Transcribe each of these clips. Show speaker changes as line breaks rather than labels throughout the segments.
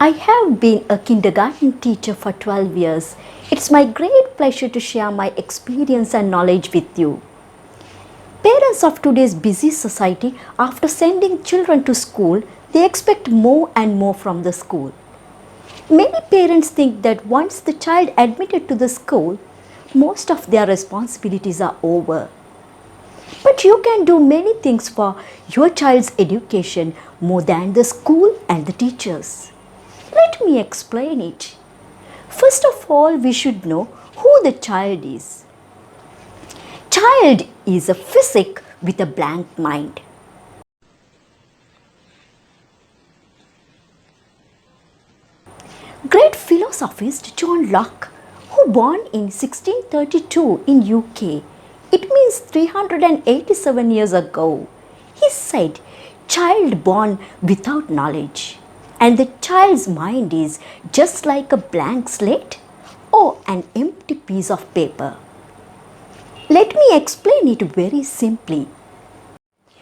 I have been a kindergarten teacher for 12 years. It's my great pleasure to share my experience and knowledge with you. Parents of today's busy society, after sending children to school, they expect more and more from the school. Many parents think that once the child admitted to the school, most of their responsibilities are over. But you can do many things for your child's education more than the school and the teachers. Let me explain it. First of all, we should know who the child is. Child is a physic with a blank mind. Great philosophist John Locke, who born in 1632 in UK, it means 387 years ago, he said, child born without knowledge, and the child's mind is just like a blank slate or an empty piece of paper. Let me explain it very simply.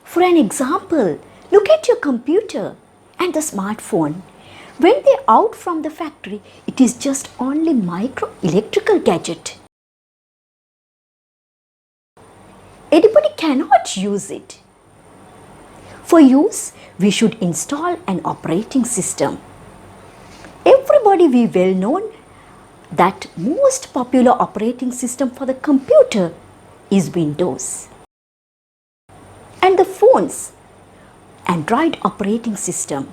For an example, look at your computer and the smartphone. When they're out from the factory, it is just only micro electrical gadget. Anybody cannot use it. For use, we should install an operating system. Everybody we well known that most popular operating system for the computer is Windows. And the phones, Android operating system.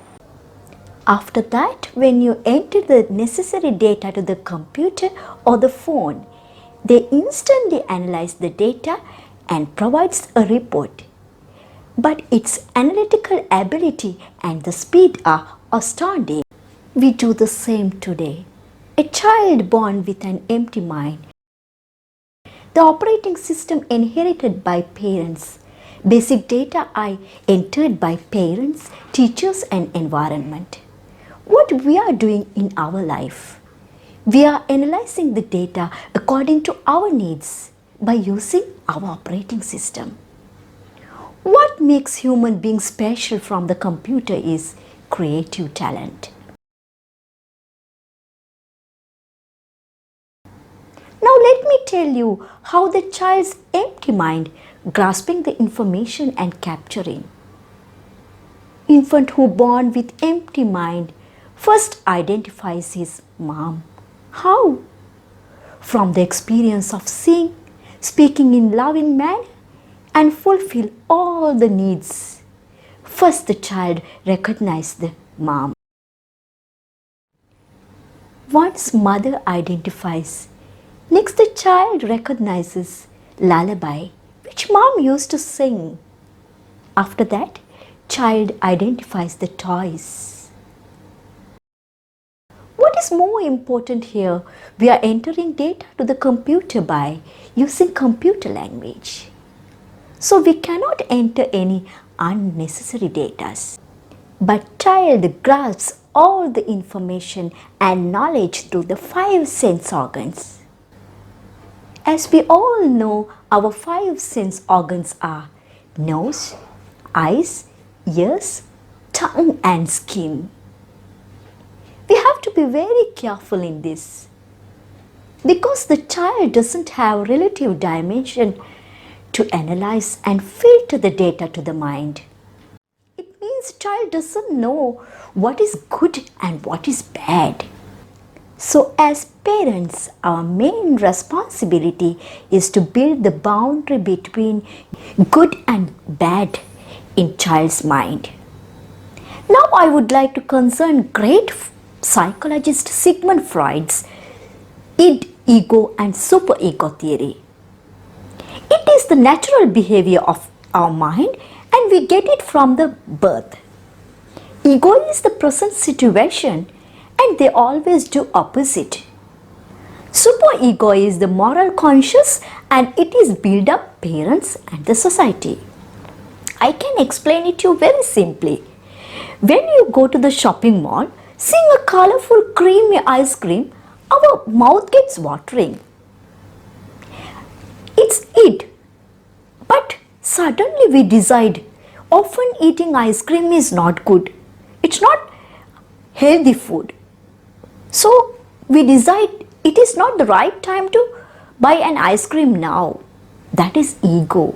After that, when you enter the necessary data to the computer or the phone, they instantly analyze the data and provides a report. But its analytical ability and the speed are astounding. We do the same today. A child born with an empty mind. The operating system inherited by parents. Basic data are entered by parents, teachers and environment. What we are doing in our life? We are analyzing the data according to our needs by using our operating system. What makes human beings special from the computer is creative talent. Now let me tell you how the child's empty mind grasping the information and capturing. Infant who born with empty mind first identifies his mom. How? From the experience of seeing, speaking in loving manner and fulfill all the needs. First the child recognizes the mom. Once mother identifies, next the child recognizes lullaby which mom used to sing. After that, child identifies the toys. What is more important here? We are entering data to the computer by using computer language. So we cannot enter any unnecessary data. But child grasps all the information and knowledge through the 5 sense organs. As we all know, our 5 sense organs are nose, eyes, ears, tongue and skin. We have to be very careful in this because the child doesn't have relative dimension to analyze and filter the data to the mind. It means child doesn't know what is good and what is bad. So as parents, our main responsibility is to build the boundary between good and bad in child's mind. Now I would like to concern great psychologist Sigmund Freud's id, ego and superego theory. It is the natural behavior of our mind and we get it from the birth. Ego is the present situation and they always do opposite. Superego is the moral conscious and it is built up parents and the society. I can explain it to you very simply. When you go to the shopping mall, seeing a colorful creamy ice cream, our mouth gets watering. It's it. But suddenly we decide often eating ice cream is not good. It's not healthy food. So we decide it is not the right time to buy an ice cream now. That is ego.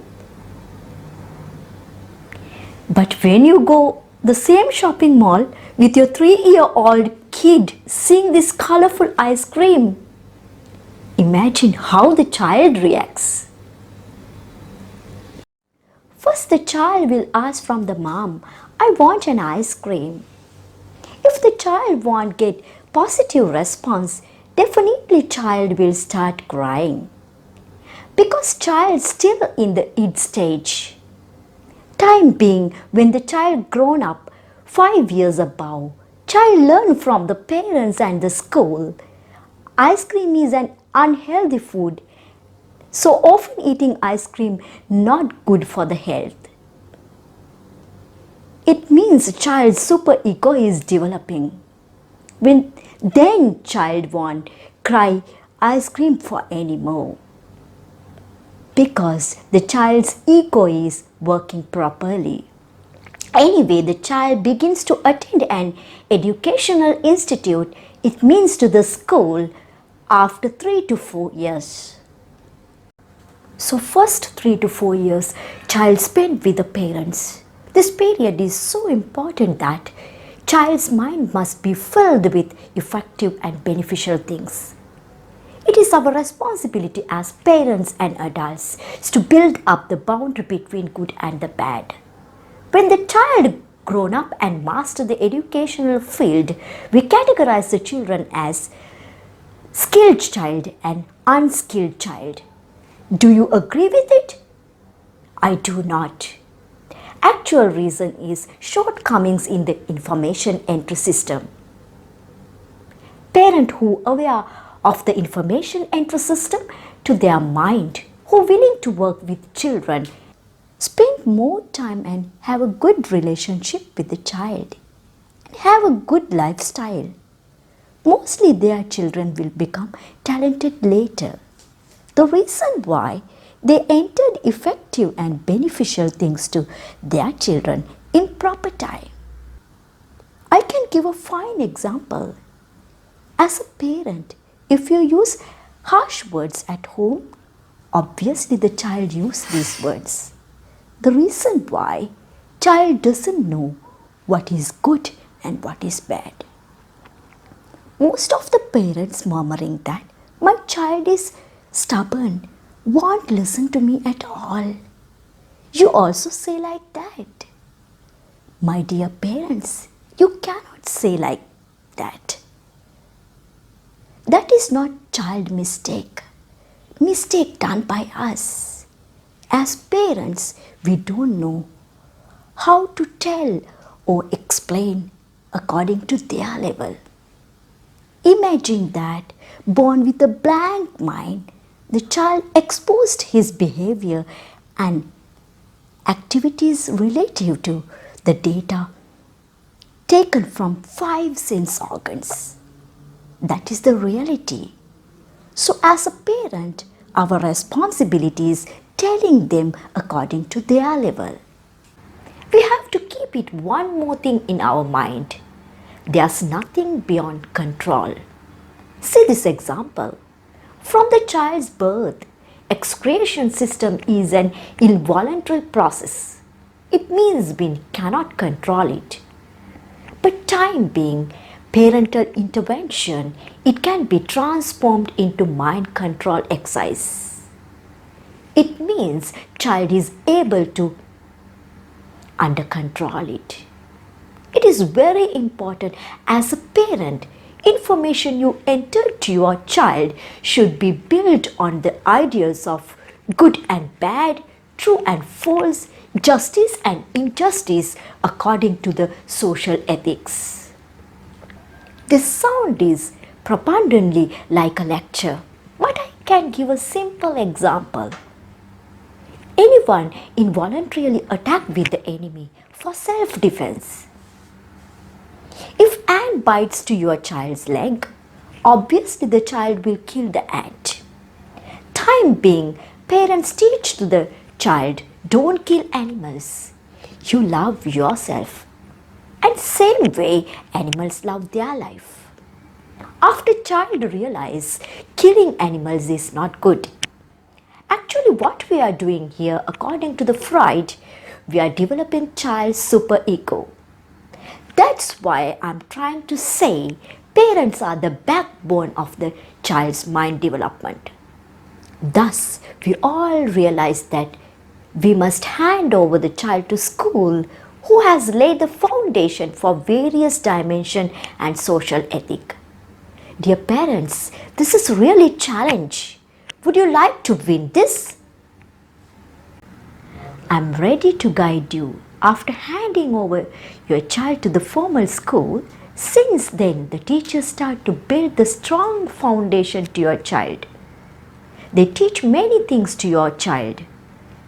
But when you go the same shopping mall with your 3-year-old kid seeing this colorful ice cream, imagine how the child reacts. First, the child will ask from the mom, I want an ice cream. If the child won't get positive response, definitely child will start crying. Because child still in the id stage. Time being when the child grown up 5 years above, child learn from the parents and the school. Ice cream is an unhealthy food. So often eating ice cream not good for the health. It means child's super ego is developing. Then child won't cry ice cream for anymore. Because the child's ego is working properly. Anyway, the child begins to attend an educational institute, it means to the school, after 3 to 4 years. So first 3 to 4 years, child spent with the parents. This period is so important that child's mind must be filled with effective and beneficial things. It is our responsibility as parents and adults to build up the boundary between good and the bad. When the child grown up and master the educational field, we categorize the children as skilled child and unskilled child. Do you agree with it? I do not. Actual reason is shortcomings in the information entry system. Parent who aware of the information entry system to their mind, who willing to work with children, spend more time and have a good relationship with the child, and have a good lifestyle. Mostly their children will become talented later. The reason why they entered effective and beneficial things to their children in proper time. I can give a fine example. As a parent, if you use harsh words at home, obviously the child uses these words. The reason why child doesn't know what is good and what is bad. Most of the parents murmuring that my child is stubborn, won't listen to me at all. You also say like that. My dear parents, you cannot say like that. That is not child mistake. Mistake done by us. As parents, we don't know how to tell or explain according to their level. Imagine that born with a blank mind, the child exposed his behavior and activities relative to the data taken from 5 sense organs. That is the reality. So as a parent, our responsibility is telling them according to their level. We have to keep it one more thing in our mind. There's nothing beyond control. See this example. From the child's birth, excretion system is an involuntary process. It means we cannot control it. But time being parental intervention, it can be transformed into mind control exercise. It means child is able to under control it. It is very important as a parent. Information you enter to your child should be built on the ideas of good and bad, true and false, justice and injustice according to the social ethics. This sound is propagandally like a lecture, but I can give a simple example. Anyone involuntarily attack with the enemy for self-defense. If ant bites to your child's leg, obviously the child will kill the ant. Time being, parents teach to the child, don't kill animals. You love yourself And same way, animals love their life. After child realize killing animals is not good. Actually, what we are doing here, according to the Freud, we are developing child's superego. That's why I'm trying to say parents are the backbone of the child's mind development. Thus, we all realize that we must hand over the child to school who has laid the foundation for various dimension and social ethic. Dear parents, this is really a challenge. Would you like to win this? I'm ready to guide you. After handing over your child to the formal school, since then the teachers start to build the strong foundation to your child. They teach many things to your child.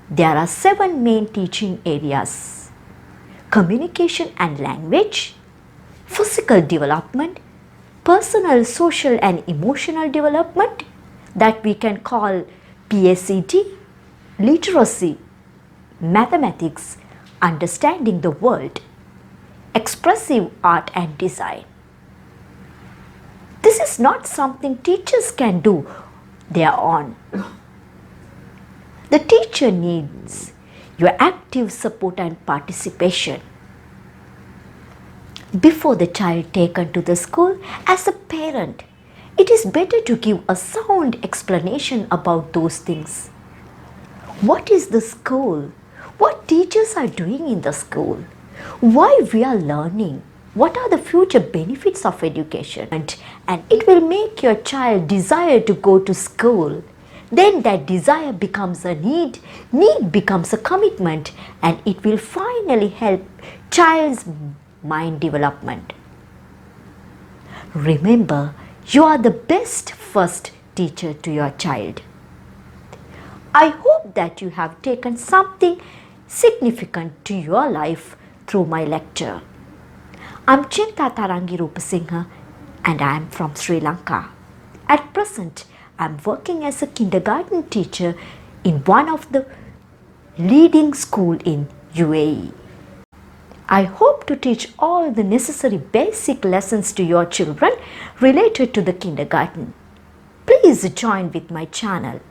There are 7 main teaching areas: communication and language, physical development, personal, social and emotional development that we can call PSET, literacy, mathematics, understanding the world, expressive art and design. This is not something teachers can do their own. The teacher needs your active support and participation. Before the child taken to the school, as a parent, it is better to give a sound explanation about those things. What is the school? What teachers are doing in the school? Why we are learning? What are the future benefits of education? And it will make your child desire to go to school. Then that desire becomes a need becomes a commitment, and it will finally help child's mind development. Remember, you are the best first teacher to your child. I hope that you have taken something significant to your life through my lecture. I'm Chinta Tarangi Rupasinghe and I am from Sri Lanka. At present, I am working as a kindergarten teacher in one of the leading school in UAE. I hope to teach all the necessary basic lessons to your children related to the kindergarten. Please join with my channel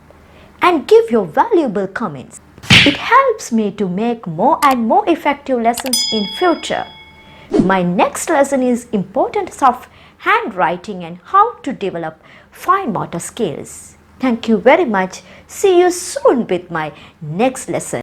and give your valuable comments. It helps me to make more and more effective lessons in future. My next lesson is importance of handwriting and how to develop fine motor skills. Thank you very much. See you soon with my next lesson.